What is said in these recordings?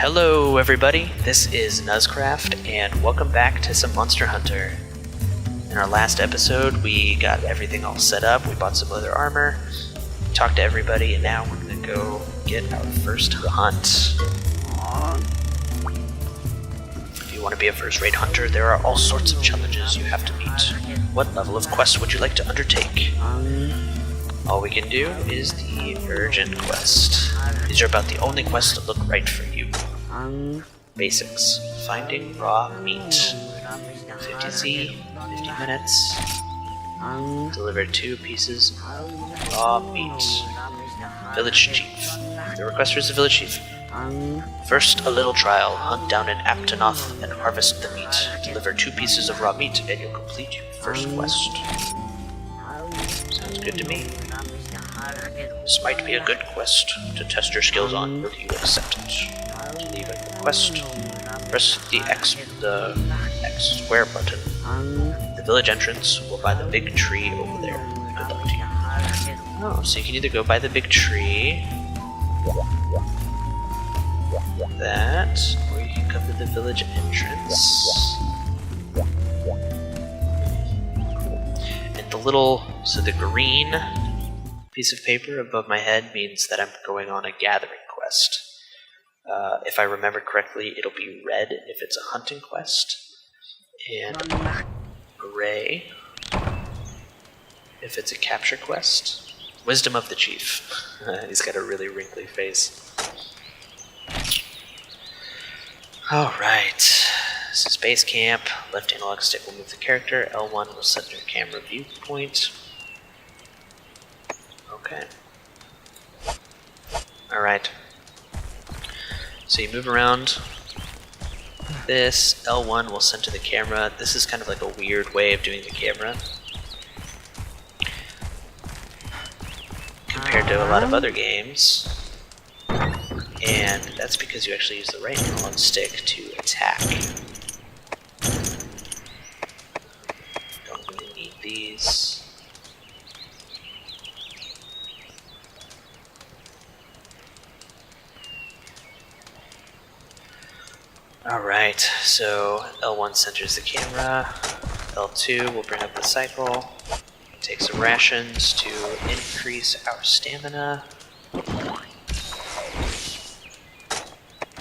Hello everybody, this is nuzcraft, and welcome back to some Monster Hunter. In our last episode, we got everything all set up, we bought some leather armor, talked to everybody, and now we're gonna go get our first hunt. If you want to be a first-rate hunter, there are all sorts of challenges you have to meet. What level of quest would you like to undertake? All we can do is the urgent quest. These are about the only quests that look right for you. Basics. Finding raw meat. 50Z, 50 minutes. Deliver 2 pieces of raw meat. Village Chief. The requester is the Village Chief. First, a little trial. Hunt down an Aptonoth and harvest the meat. Deliver 2 pieces of raw meat and you'll complete your first quest. Sounds good to me. This might be a good quest to test your skills on. Will you accept it? To leave a quest, press the X square button. The village entrance will by the big tree over there. Good luck to you. Oh, so you can either go by the big tree, that, or you can come to the village entrance. And the little, so the green piece of paper above my head means that I'm going on a gathering quest. If I remember correctly, it'll be red if it's a hunting quest, and gray if it's a capture quest. Wisdom of the Chief. He's got a really wrinkly face. Alright, this is base camp. Left analog stick will move the character. L1 will set your camera viewpoint. Okay. Alright. So you move around. This L1 will center the camera. This is kind of like a weird way of doing the camera compared to a lot of other games. And that's because you actually use the right analog stick to attack. Don't really need these. Alright, so L1 centers the camera, L2 will bring up the cycle, take some rations to increase our stamina.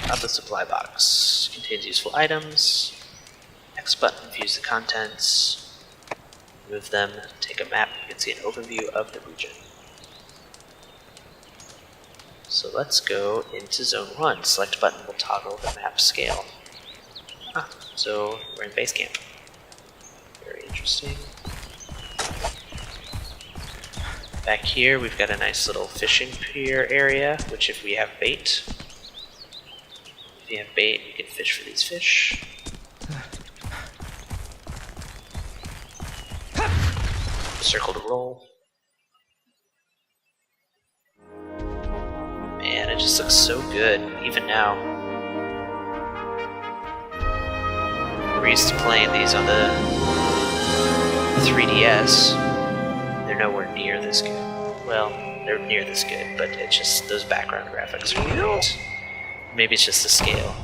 Out the supply box. Contains useful items. X button views the contents. Move them, take a map, you can see an overview of the region. So let's go into Zone 1. Select button will toggle the map scale. So we're in base camp. Very interesting. Back here we've got a nice little fishing pier area, which if we have bait, you can fish for these fish. Circle to roll. Man, it just looks so good, even now. We're used to playing these on the 3DS. They're nowhere near this good. Well, they're near this good, but it's just those background graphics are great. Maybe it's just the scale.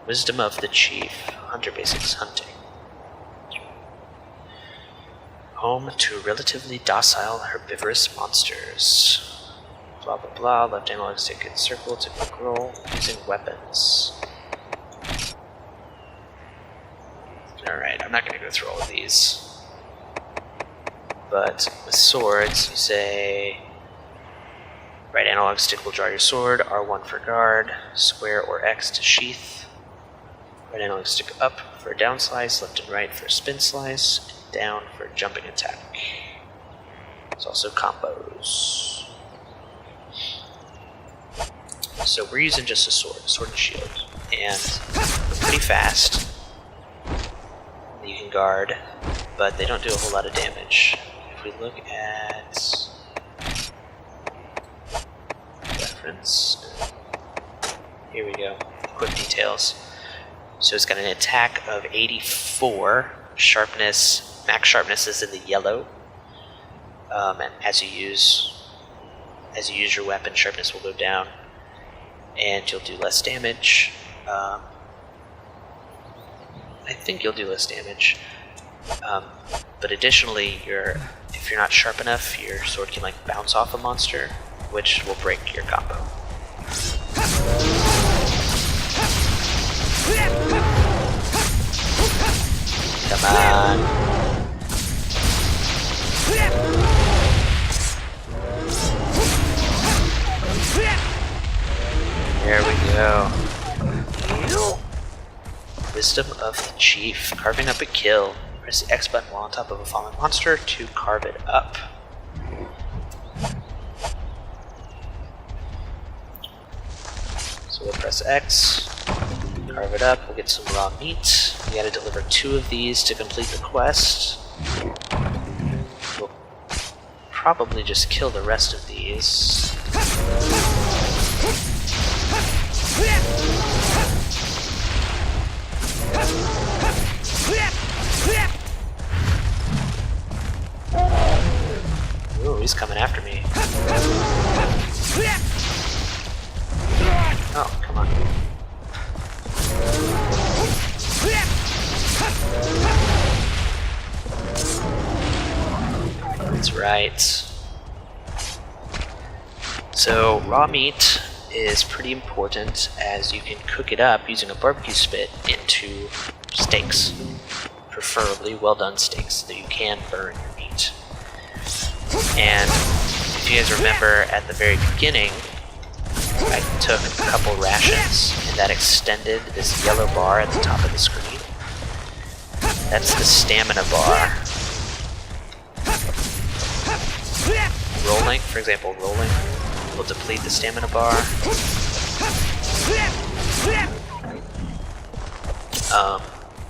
Wisdom of the Chief. Hunter basics hunting. Home to relatively docile herbivorous monsters. Blah blah blah. Left analog stick and circle to quick roll using weapons. Alright, I'm not going to go through all of these. But with swords, you say right analog stick will draw your sword, R1 for guard, square or X to sheath. Right analog stick up for a down slice, left and right for a spin slice, and down for a jumping attack. There's also combos. So we're using just a sword and shield, and pretty fast. You can guard, but they don't do a whole lot of damage. If we look at reference, here we go, quick details. So it's got an attack of 84, sharpness, max sharpness is in the yellow, and as you use your weapon, sharpness will go down. and you'll do less damage. I think you'll do less damage. But additionally, if you're not sharp enough, your sword can like bounce off a monster, which will break your combo. Come on. There we go. Wisdom of the Chief. Carving up a kill. Press the X button while on top of a fallen monster to carve it up. So we'll press X, carve it up, we'll get some raw meat. We gotta deliver 2 of these to complete the quest. We'll probably just kill the rest of these. Ooh, he's coming after me. Oh, come on. That's right. So, raw meat is pretty important as you can cook it up using a barbecue spit into steaks. Preferably well done steaks, so you can burn your meat. And if you guys remember at the very beginning, I took a couple rations and that extended this yellow bar at the top of the screen. That's the stamina bar. Rolling, for example, rolling will deplete the stamina bar.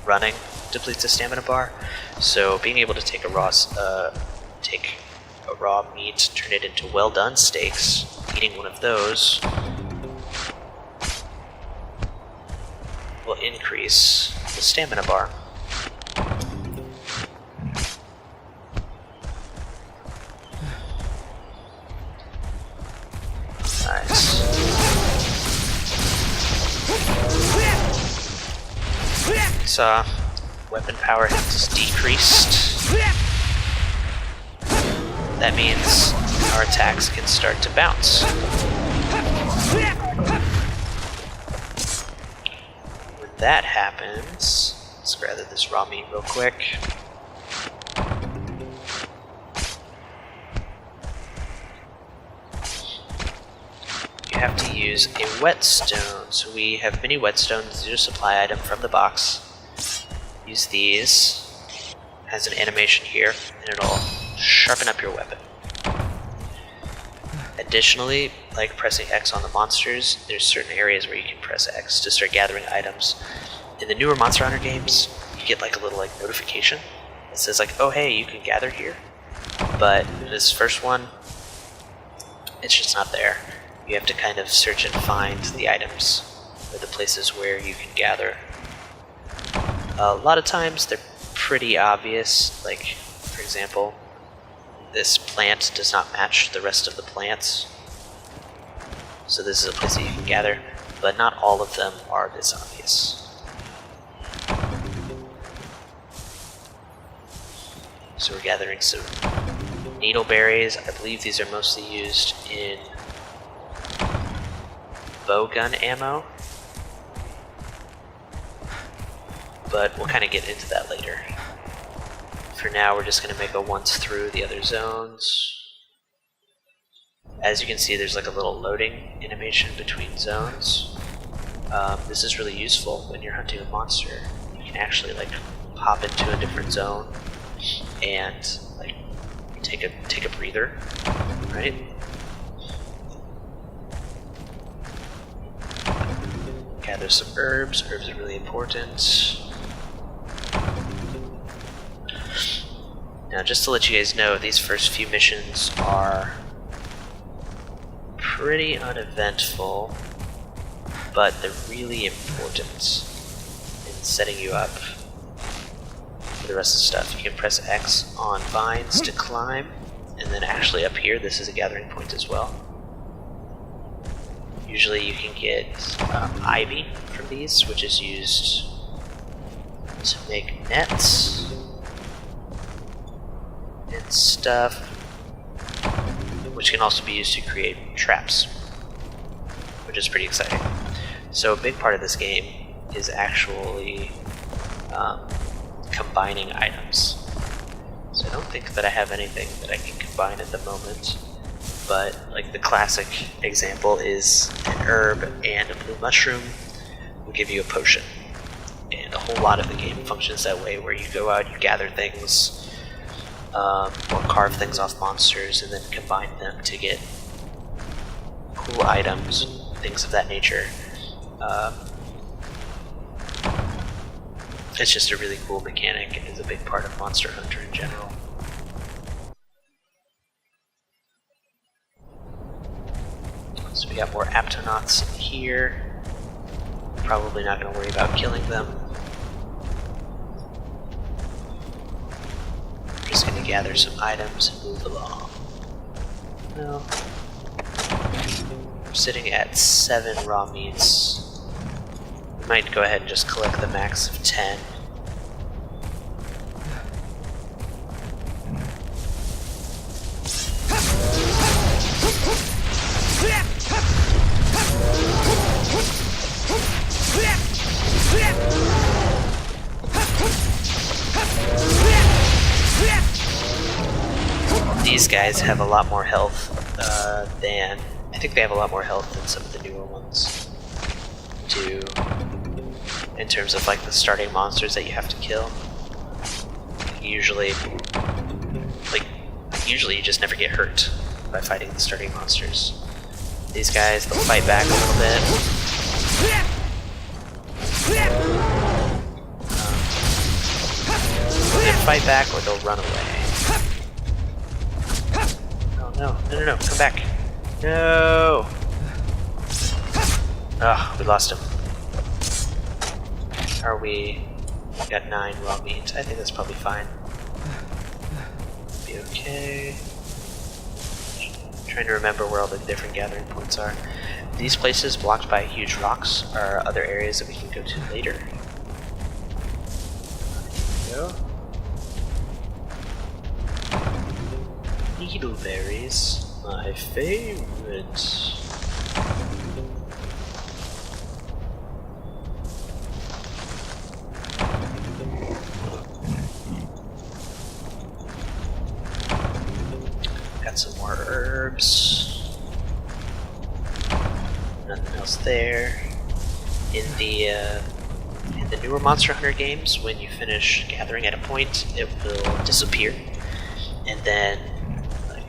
Running depletes the stamina bar. So being able to take a raw meat, turn it into well done steaks, eating one of those will increase the stamina bar. Nice. Saw weapon power is decreased. That means our attacks can start to bounce. When that happens, let's gather this raw meat real quick. You have to use a whetstone. So we have mini whetstones. These are a supply item from the box. Use these. Has an animation here, and it'll sharpen up your weapon. Additionally, like pressing X on the monsters, there's certain areas where you can press X to start gathering items. In the newer Monster Hunter games, you get like a little like notification that says like, oh hey, you can gather here. But in this first one, it's just not there. You have to kind of search and find the items or the places where you can gather. A lot of times they're pretty obvious, like for example, this plant does not match the rest of the plants. So this is a place that you can gather, but not all of them are this obvious. So we're gathering some needleberries. I believe these are mostly used in bowgun ammo. But we'll kind of get into that later. For now, we're just going to make a once through the other zones. As you can see, there's like a little loading animation between zones. This is really useful when you're hunting a monster. You can actually like pop into a different zone and like take a breather, right? Gather some herbs. Herbs are really important. Now, just to let you guys know, these first few missions are pretty uneventful, but they're really important in setting you up for the rest of the stuff. You can press X on vines to climb, and then actually up here, this is a gathering point as well. Usually you can get ivy from these, which is used to make nets and stuff, which can also be used to create traps, which is pretty exciting. So a big part of this game is actually combining items. So I don't think that I have anything that I can combine at the moment, but like the classic example is an herb and a blue mushroom will give you a potion. And a whole lot of the game functions that way, where you go out, you gather things, or carve things off monsters, and then combine them to get cool items, things of that nature. It's just a really cool mechanic and is a big part of Monster Hunter in general. So we got more Aptonoths here. Probably not going to worry about killing them. I'm just going to gather some items and move along. Well, we're sitting at 7 raw meats. We might go ahead and just collect the max of 10. These guys have a lot more health than... I think they have a lot more health than some of the newer ones do, in terms of like the starting monsters that you have to kill. Usually you just never get hurt by fighting the starting monsters. These guys, they'll fight back a little bit. They'll fight back or they'll run away. No, come back. No! Oh, we lost him. Are we... got 9 raw meat. I think that's probably fine. Be okay. Trying to remember where all the different gathering points are. These places blocked by huge rocks are other areas that we can go to later. There we go. Needleberries. My favorite. Got some more herbs. Nothing else there. In the newer Monster Hunter games, when you finish gathering at a point, it will disappear, and then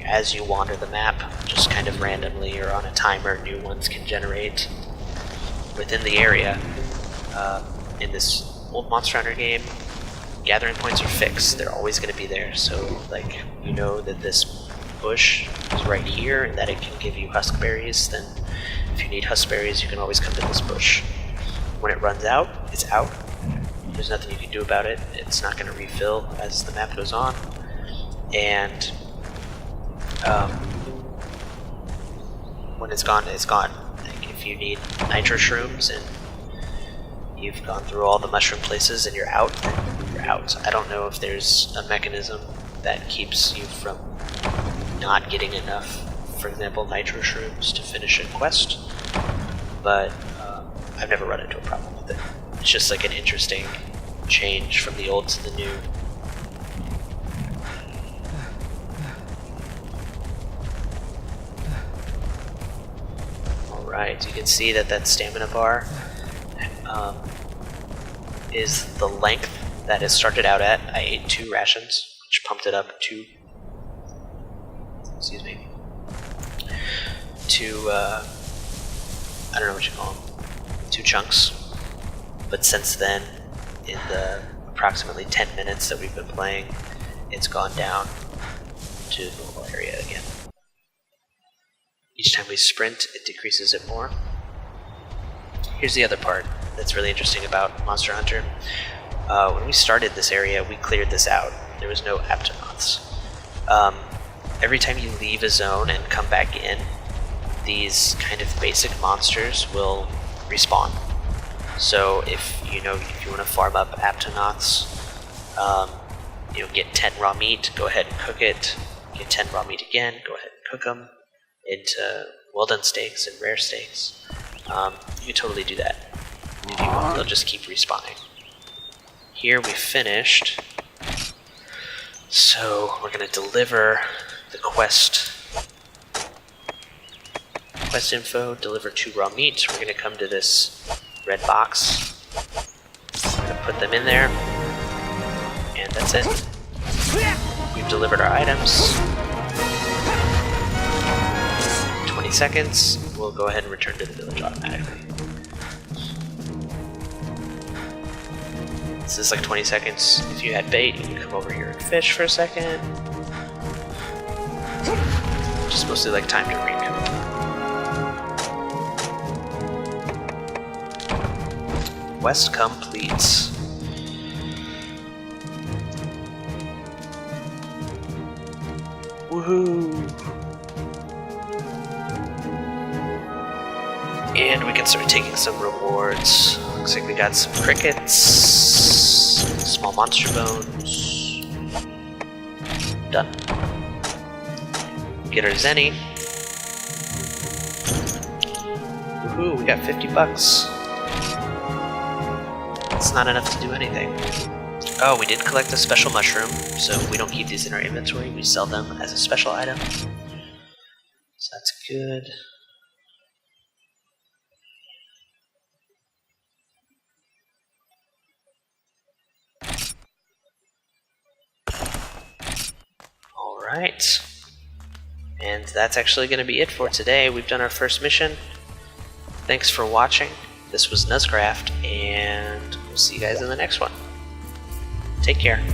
as you wander the map, just kind of randomly or on a timer, new ones can generate within the area. In this old Monster Hunter game, gathering points are fixed. They're always going to be there. So, like, you know that this bush is right here and that it can give you huskberries, then if you need huskberries, you can always come to this bush. When it runs out, it's out. There's nothing you can do about it. It's not going to refill as the map goes on. And when it's gone, it's gone. Like if you need nitro shrooms and you've gone through all the mushroom places and you're out, then you're out. I don't know if there's a mechanism that keeps you from not getting enough, for example, nitro shrooms to finish a quest, but I've never run into a problem with it. It's just like an interesting change from the old to the new. Alright, you can see that that stamina bar is the length that it started out at. I ate 2 rations, which pumped it up to, excuse me, to, I don't know what you call them, 2 chunks. But since then, in the approximately 10 minutes that we've been playing, it's gone down to the normal area again. Each time we sprint, it decreases it more. Here's the other part that's really interesting about Monster Hunter. When we started this area, we cleared this out. There was no Aptonoths. Every time you leave a zone and come back in, these kind of basic monsters will respawn. So if you want to farm up Aptonoths, get 10 raw meat, go ahead and cook it. Get 10 raw meat again, go ahead and cook them into well-done steaks and rare steaks. You can totally do that. If you want, they'll just keep respawning. Here we finished. So we're going to deliver the quest info, deliver 2 raw meat. We're going to come to this red box. We're going to put them in there. And that's it. We've delivered our items. 20 seconds. We'll go ahead and return to the village automatically. This is like 20 seconds. If you had bait, you can come over here and fish for a second. Just mostly like time to recoup. Quest complete. Woohoo! And we can start taking some rewards. Looks like we got some crickets, small monster bones. Done. Get our zenny. Woohoo, we got 50 bucks. It's not enough to do anything. Oh, we did collect a special mushroom, so we don't keep these in our inventory, we sell them as a special item. So that's good. Alright. And that's actually going to be it for today. We've done our first mission. Thanks for watching. This was nuzcraft, and we'll see you guys in the next one. Take care.